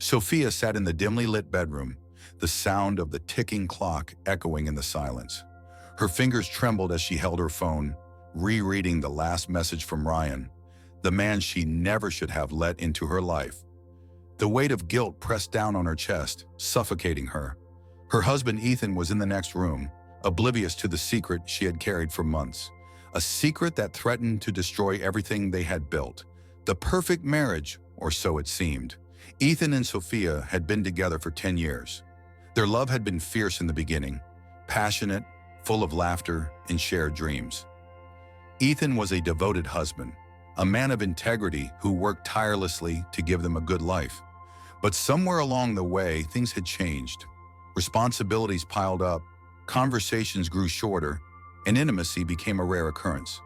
Sophia sat in the dimly lit bedroom, the sound of the ticking clock echoing in the silence. Her fingers trembled as she held her phone, rereading the last message from Ryan, the man she never should have let into her life. The weight of guilt pressed down on her chest, suffocating her. Her husband Ethan was in the next room, oblivious to the secret she had carried for months. A secret that threatened to destroy everything they had built. The perfect marriage, or so it seemed. Ethan and Sophia had been together for 10 years. Their love had been fierce in the beginning, passionate, full of laughter and shared dreams. Ethan was a devoted husband, a man of integrity who worked tirelessly to give them a good life. But somewhere along the way, things had changed. Responsibilities piled up, conversations grew shorter, and intimacy became a rare occurrence.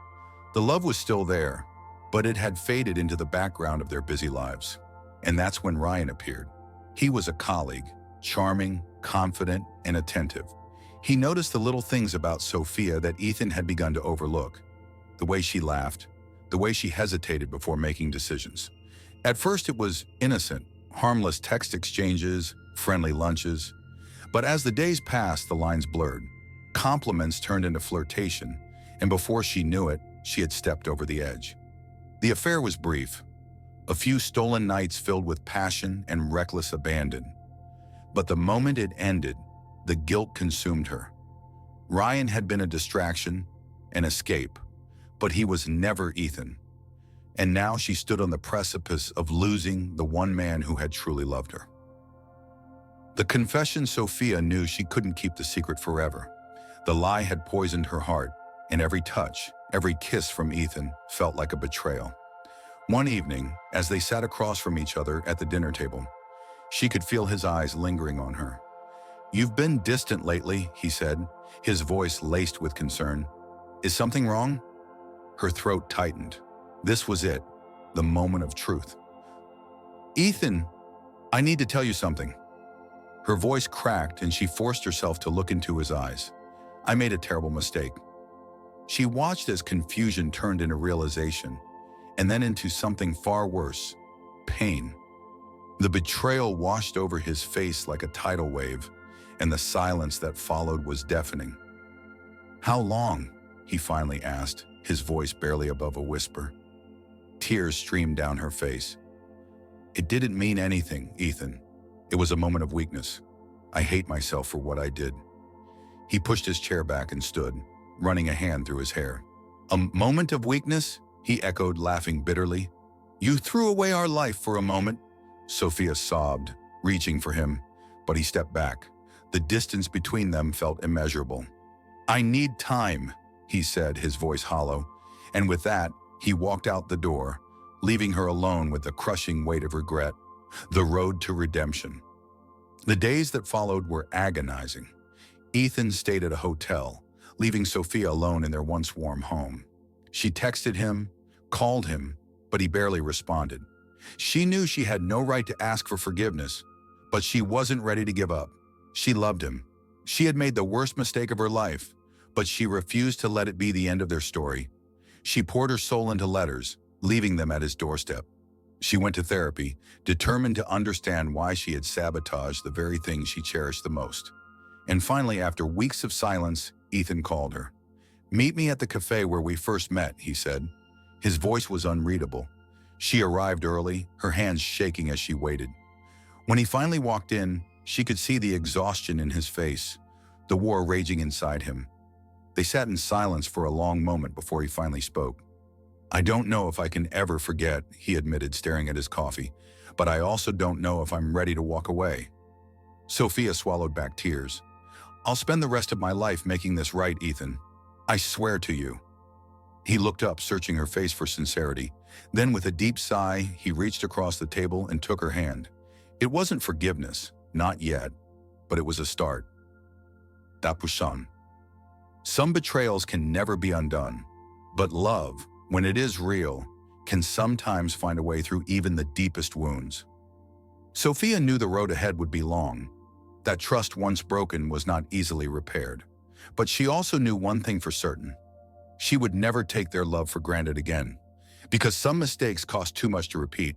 The love was still there, but it had faded into the background of their busy lives. And that's when Ryan appeared. He was a colleague, charming, confident, and attentive. He noticed the little things about Sophia that Ethan had begun to overlook. The way she laughed, the way she hesitated before making decisions. At first it was innocent, harmless text exchanges, friendly lunches. But as the days passed, the lines blurred. Compliments turned into flirtation, and before she knew it, she had stepped over the edge. The affair was brief. A few stolen nights filled with passion and reckless abandon. But the moment it ended, the guilt consumed her. Ryan had been a distraction, an escape, but he was never Ethan. And now she stood on the precipice of losing the one man who had truly loved her. The confession Sophia knew she couldn't keep the secret forever. The lie had poisoned her heart, and every touch, every kiss from Ethan felt like a betrayal. One evening, as they sat across from each other at the dinner table, she could feel his eyes lingering on her. "You've been distant lately," he said, his voice laced with concern. "Is something wrong?" Her throat tightened. This was it, the moment of truth. "Ethan, I need to tell you something." Her voice cracked and she forced herself to look into his eyes. "I made a terrible mistake." She watched as confusion turned into realization, and then into something far worse, pain. The betrayal washed over his face like a tidal wave, and the silence that followed was deafening. "How long?" he finally asked, his voice barely above a whisper. Tears streamed down her face. "It didn't mean anything, Ethan. It was a moment of weakness. I hate myself for what I did." He pushed his chair back and stood, running a hand through his hair. "A moment of weakness?" he echoed, laughing bitterly. "You threw away our life for a moment." Sophia sobbed, reaching for him, but he stepped back. The distance between them felt immeasurable. "I need time," he said, his voice hollow, and with that, he walked out the door, leaving her alone with the crushing weight of regret, the road to redemption. The days that followed were agonizing. Ethan stayed at a hotel, leaving Sophia alone in their once warm home. She texted him, called him, but he barely responded. She knew she had no right to ask for forgiveness, but she wasn't ready to give up. She loved him. She had made the worst mistake of her life, but she refused to let it be the end of their story. She poured her soul into letters, leaving them at his doorstep. She went to therapy, determined to understand why she had sabotaged the very thing she cherished the most. And finally, after weeks of silence, Ethan called her. "Meet me at the cafe where we first met," he said. His voice was unreadable. She arrived early, her hands shaking as she waited. When he finally walked in, she could see the exhaustion in his face, the war raging inside him. They sat in silence for a long moment before he finally spoke. "I don't know if I can ever forget," he admitted, staring at his coffee, "but I also don't know if I'm ready to walk away." Sophia swallowed back tears. "I'll spend the rest of my life making this right, Ethan. I swear to you." He looked up, searching her face for sincerity. Then, with a deep sigh, he reached across the table and took her hand. It wasn't forgiveness, not yet, but it was a start. Dapusan. Some betrayals can never be undone, but love, when it is real, can sometimes find a way through even the deepest wounds. Sophia knew the road ahead would be long. That trust once broken was not easily repaired. But she also knew one thing for certain. She would never take their love for granted again, because some mistakes cost too much to repeat.